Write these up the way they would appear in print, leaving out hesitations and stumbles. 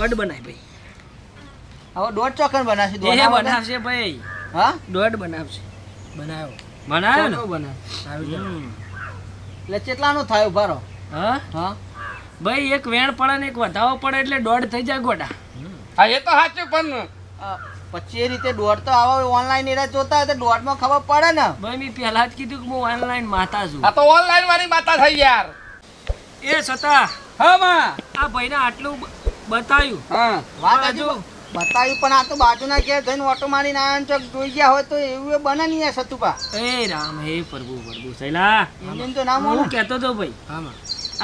દોઢ બનાય ભાઈ. હવે દોઢ ચોકન બનાવશે એ બનાવશે ભાઈ. હા દોઢ બનાવશે. બનાવ્યો બનાવ્યો ને એટલે કેટલાનું થાય ઉભારો? હા હા ભાઈ એક વેણ પડે ને એક વધાવો પડે એટલે દોઢ થઈ જાય ગોડા. હા એ તો સાચું પણ પછી એ રીતે દોઢ તો આવા ઓનલાઈન એરા જોતા હોય તો દોઢ માં ખબર પડે ને. ભાઈ મેં પહેલા જ કીધું કે હું ઓનલાઈન માતા છું. આ તો ઓનલાઈન વાળી માતા થઈ યાર. એ છતાં હા માં આ ભાઈને આટલું બતાવ્યું. હા વાત હજુ બતાવ્યું પણ આ તો બાજુના ઘેર જઈને ઓટો મારીને આયા ચોક જોઈ ગયા હોય તો એવું એ બને નહીં યાર સતુભા. એ રામ હે પ્રભુ પ્રભુ સૈલા ઇન્જિન તો ના હું મોનું. કહેતો તો ભાઈ હા માં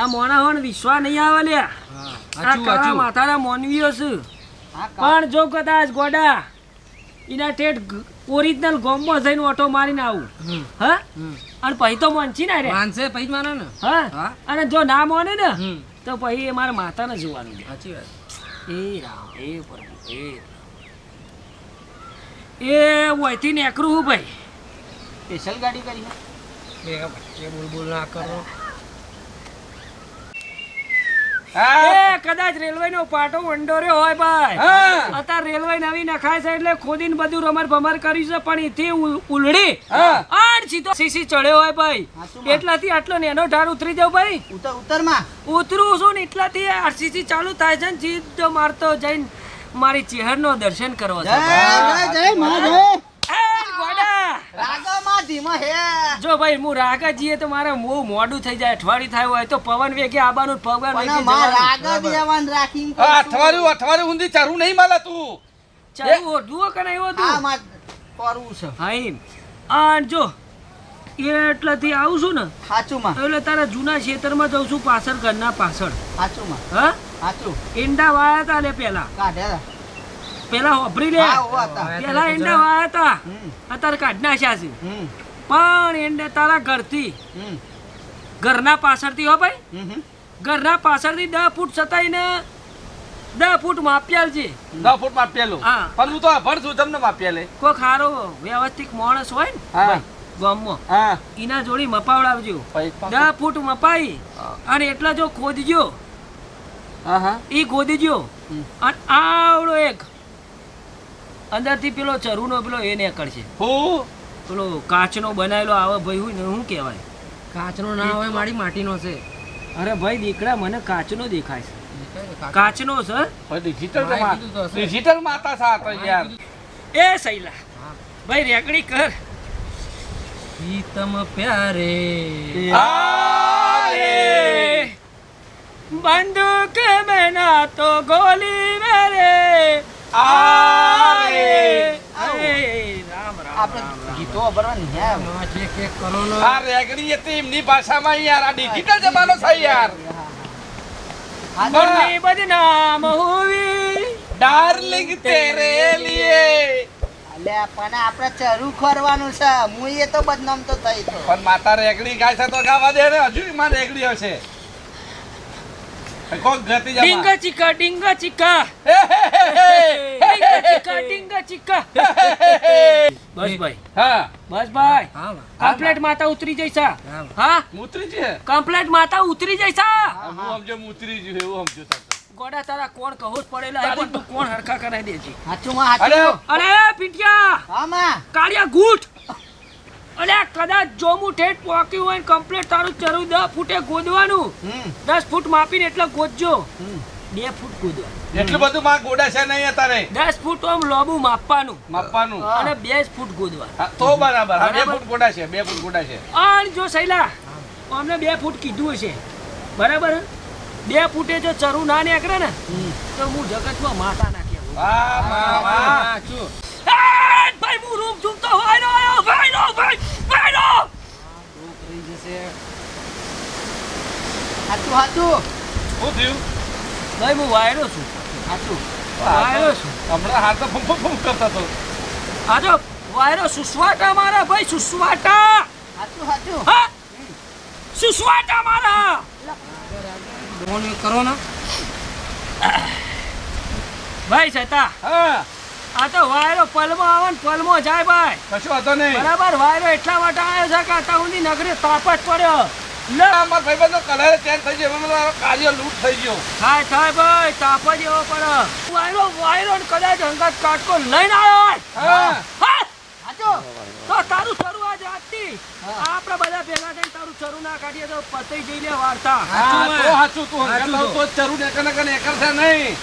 આ મોણા હોન વિશ્વાસ નહીં આવે લ્યા. આ કાળા માથાના મોનવીઓ છે. હા પણ જો કદાચ ગોડા એના ઠેઠ ઓરિજિનલ ગોમમાં જઈને ઓટો મારીને આવું હા અને પછી તો મોનછી ના રે માનસે પછી માનો ને. હા અને જો ના મોને ને તો પછી મારા માતાને જોવાનું છે. સાચી વાત. એ રામ એ પ્રભુ એ વહીથી નેકરું હું ભાઈ. સ્પેશિયલ ગાડી કરી એ બોલ ના કરો. એ કદાચ રેલવે નો પાટો વંડોર્યો હોય ભાઈ. અત્યારે રેલવે નવી નખાય છે એટલે ખોદીને બધું રમર ભમર કર્યું છે પણ એથી ઉલડી આડ સીધો સીસી ચડ્યો હોય ભાઈ. એટલાથી આટલો નેનો ઢાળ ઉતરી જાવ ભાઈ. ઉત્તરમાં ઉતરું છું ને એટલાથી આરસીસી ચાલુ થાય છે ને સીધો મારતો જઈને મારી ચહેરનો દર્શન કરવા છે. જો ભાઈ હું રાગા જઈએ તો મારે બહુ મોડું થઈ જાય. અઠવાડિયું થાય હોય તો પવન વેગે આબાનું પવન વેગે અઠવાડિયું ઊંધી ચારું નહીં મળે તું. ચાલુ ઓઢું કને આવ્યો તું. હા એમ અને જો એટલાથી આવું છું ને એટલે તારા જૂના ખેતરમાં જઉં છું પાછળ ઘરના પાછળ. હા ઈંડા વાયા તા લે પેલા હોભરી લે પેલા ઈંડા વાયા તા અત્યારે કાઢ નાખ્યા છે. પણ ઈંડા તારા ઘરથી ઘરના પાછળથી હો ભાઈ ઘરના પાછળથી 10 ફૂટ સતાઈને 10 ફૂટ માપ્યાલ છે. 10 ફૂટ માપ્યાલું. હા પણ હું તો અભણ છું તમને માપ્યાલે. કોઈ ખારો વ્યવસ્થિત માણસ હોય ને ભાઈ ગામમાં એના જોડી મપાવડાવજો. 10 ફૂટ મપાઈ અને એટલા જો ખોદજો ઈ ખોદજો અને આવડો એક અંદરથી પેલો ચરુનો પેલો એ નીકળશે. પેલો કાચનો બનાવેલો આવે ભાઈ હોય ને શું કહેવાય? કાચનો ના હોય મારી માટીનો છે. અરે ભાઈ દીકરા મને કાચનો દેખાય છે. કાચનો છે ડિજિટલ માતા સાતો યાર. એ સૈલા ભાઈ રેકડી કર. પ્રીતમ પ્યારે આરે બંદૂક में ना तो गोली मेरे आरे. રામ રામ ગીતો અબરવાની હે આ રેગડી હતી એમની ભાષામાં યાર. આ ડિજિટલ જમાનો છે યાર. मैं बदनाम हुई ડાર્લિંગ તેરે લીએ. અલે પણ આપણે ચરું ખોરવાનું છે. હું એ તો બદનામ તો થઈ તો પણ માતા રેગડી ગાય છે તો ગાવા દે ને. હજુ માં રેગડી હશે. કોક ગતિ જમા ડિંગા ચીકા ડિંગા ચીકા ડિંગા ચીકા. બસ ભાઈ હા બસ ભાઈ કમ્પ્લેટ માતા ઉતરી જઈશા. હા મૂતરી છે. કમ્પ્લેટ માતા ઉતરી જઈશા. હું સમજો મૂતરી જો એવું સમજો તા. ગોડા તારા કોણ કહો પડેલા હે પણ તું કોણ હરખા કરાઈ દેજી. અરે પીટિયા કાળિયા ગુટ. અરે કદાચ જોમું ઠેઠ પોક્યું હોય કમ્પ્લેટ તારું ચરું 10 ફૂટે ગોદવાનું. 10 ફૂટ માપીને એટલે ગોદજો. 2 ફૂટ ગોદવાનું. એટલું બધું માં ગોડા છે નહીં અત્યારે. 10 ફૂટ આમ લોબુ માપવાનું અને 2 ફૂટ ગોદવાનું. તો બરાબર. 2 ફૂટ ગોડા છે. 2 ફૂટ ગોડા છે. અને જો સૈલા અમને 2 ફૂટ કીધું હશે બરાબર. 2 ફૂટે જો ચરું ના નીકળે ને તો હું જગતમાં માતા નાખી. ભાઈ હું રૂમ ચૂકતો વાયરો આવ્યો. વાયરો છોકરી જશે. હાચું શું થયું? ભાઈ હું વાયરો છું. વાયરો છું. હમણાં હાથ તો ફૂમ કરતા તો. આ જો વાયરો સુસવાટા મારા ભાઈ સુસવાટા. હા સુસવાટા મારા. ફોન કરો ને ભાઈ છતા આ તો વાયરો પલમાં આવે ને પલમાં જાય ભાઈ. કશું હતો નહીં બરાબર. વાયરો એટલા માટે આવ્યો છે કે અત્યાર સુધી નગરી તાપ જ પડ્યો. લે અમારા ભાઈબંધનો કલર ચેન્જ થઈ ગયો, હવે મારો કાર્ય લૂંટ થઈ ગયો. થાય ભાઈ તાપ જ એવો પડે. વાયરો ને કદાચ હંગાત કાટકો લઈને આવ્યો હોય. હા હા સાચો તો તારું ચરું આજ આજથી આપણે બધા ભેગા થઈને તારું ચરું ના કાઢીએ તો પતઈ જઈને વાર્તા. હા તો હાચું તું હંગાત તો ચરું નેકર છે નહીં.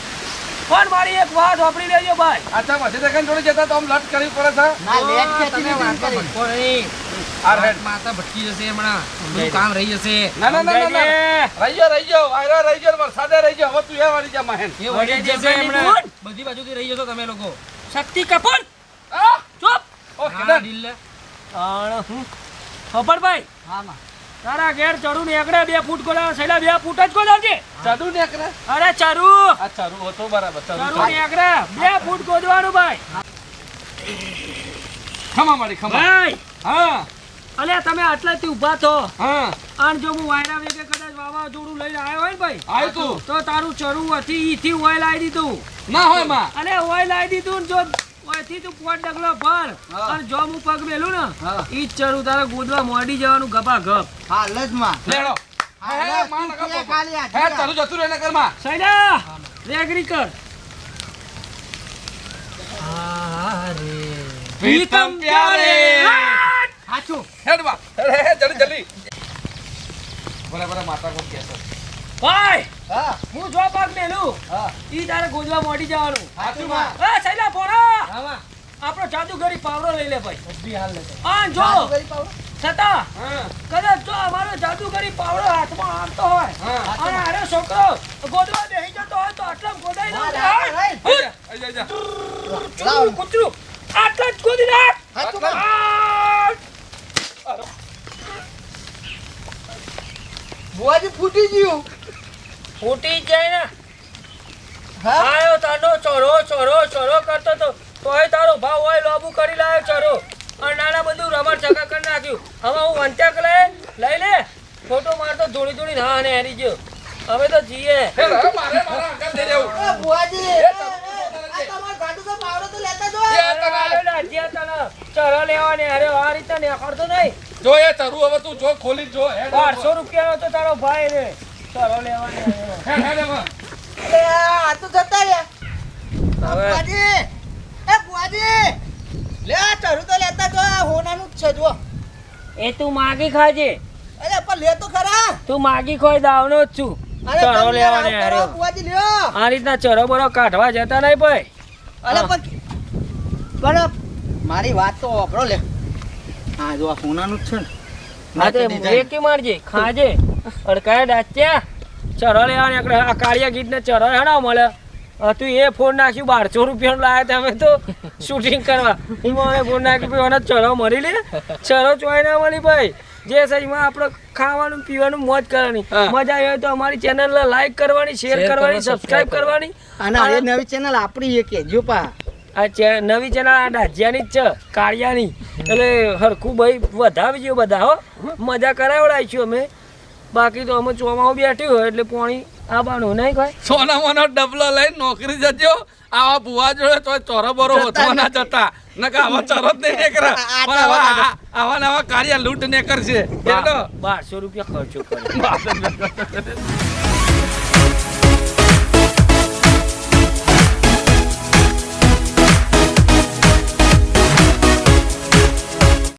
પણ મારી એક વાત વાપરી લેજો ભાઈ. અચ્છા પછી દેખાને જોડે જતા તો આમ લટ કરવી પડે છે. ના લેટ કેતી નથી. આ હેડ માતા ભટકી જશે હમણાં બધું કામ રહી જશે. ના રહી ગયો વાયરો રહી ગયો વરસાદે રહી ગયો. હવે તું એ વાળી જા મહેન. એ વળી જશે હમણાં. બધી બાજુથી રહી જશો તમે લોકો. શક્તિ કપૂર આ ચૂપ. ઓકે હા, ડન. ડીલ લે. ખબર ભાઈ હા માં તારા ઘેર ચરું નીકળે 2 ફૂટ ગોળા સૈલા 2 ફૂટ જ ગોળાવજે. ચરું નેકરે. અરે ચરું આ ચરું હતો બરાબર ચરું. ચરું નીકળે 2 ફૂટ ગોદવાનું ભાઈ. ખમા મારી ખમા. ભાઈ હા અલે તમે આટલાથી ઊભા થો હા અને જો હું વાયરા વેગે કદાચ વાવાઝોડું લઈને આવ્યો હોય ને ભાઈ આય તું તો તારું ચરું હતી ઈથી ઓય લાવી દીધું. ના હોય માં. અલે ઓય લાવી દીધું ને જો ઓયથી તું પોટ ડગલો ભર અને જો હું પગ મેલું ને ઈ જ ચરું તારા ગોદવા મોડી જવાનું ગપા ગપ. હાલ જ માં લેડો. હાલ જ માં તું લગા ખાલી હે હાથ ચરું જતું રહે નકર માં. સૈડા રેગરી કર. પ્રીતમ પ્યારે. સાચું હેડ માં. હે જલ્દી. બરાબર માતા કોણ કહે છે. ભાઈ હા હું જો પગ મેલું હા ઈ તારે ગોદવા મોડી જવાનું. સાચું માં એ સૈડા પોરા આવા. આપણો જાદુગરી પાવડો લઈ લે ભાઈ. બધી હાલ લેશે. આ જો જાદુગરી પાવડો છતાં હા કદાચ જો અમારો જાદુગરી પાવડો હાથમાં આવતો હોય હા. અને આરે છોકરો ગોદવા બેસી જતો હોય તો આટલા ગોદાઈ ના, દઉં. ના, ના, આઈ જા જા. કૂતરું, કૂતરું. આટલા જ ગોદી નાખ. સાચું માં બુઆજી ફૂટી ગયું ફૂટી જ જાય ને. હા આયો તાનો ચોરો કરતો તો તોય તારો ભાવ હોય લોબુ કરી લાયો ચોરો અને નાના બધું રમણ ચકા કરી નાખ્યું. હવે હું વંત્યાક લઈ લે ફોટો મારતો ધોળી હા ને હેરી ગયો. હવે તો જીએ. હે મારે મારા અંકલ દે દેવું. એ બુઆજી એ આ તમારો જાદુગર પાવડો તો લેતા જો ચરો લેવા ને અરે આ રીતે ને કરતો નહીં. જો એ ચરું હવે તું જો ખોલી જો. હેડ 1200 રૂપિયાનો તો તારો ભાઈ રે ચરો લેવા ને આવ્યો. હેડ એમાં. અરે આ તો જતા રહ્યા હવે બુઆજી એ બુઆજી લે આ ચરું તો લેતા જો આ હોનાનું જ છે જો એ તું માગી ખાજે. અરે પણ લે તો ખરા તું માગી ખોઈ દાવનો જ છું. અરે ચરો તમે લેવા ને આવું કરો, આવ્યો. બુઆજી લ્યો આ રીતના ચરો બરો કાઢવા જતા નહીં ભાઈ. અરે પણ મારી વાત તો વાપરો લે હા જો આ સોનાનું જ છે ને હા તો વેકી મારજે ખાજે અડકાય ડાચ્યા ચરો લેવા ને આપણે આ કાળિયા ગીત ને ચરો હેડા મળે. તું એ ફોન નાખ્યું 1200 રૂપિયાનું લાયા તમે તો શૂટિંગ કરવા. એમાં ફોન નાખ્યું ભાઈ ઓને ચરો મળી લે. ચરો ચોય ના મળી ભાઈ. જે સહીમાં આપણે ખાવાનું પીવાનું મોજ કરવાની. મજા આવી હોય તો અમારી ચેનલને લાઈક કરવાની, શેર કરવાની, સબસ્ક્રાઇબ કરવાની. અને હવે નવી ચેનલ આપણી એક જો પા આ નવી ચેનલ આ ડાજિયાની જ છે કાળિયાની. એટલે હરખું ભાઈ વધાવી ગયો બધા હો મજા કરાવડાવીશું અમે. બાકી તો અમે ચોમાવું બેઠ્યું હોય એટલે પાણી આવવાનું નહીં કોઈ. સોનામાંનો ડબલો લઈને નોકરી જજો. આવા ભુવા જોડે તો ચોરો બોરો હોતો ના જતા નકા આવા ચરો જ નહીં નીકળે. પણ આવા નવા કાર્ય લૂંટ ને કરશે. 1200 રૂપિયા ખર્ચો કર્યો.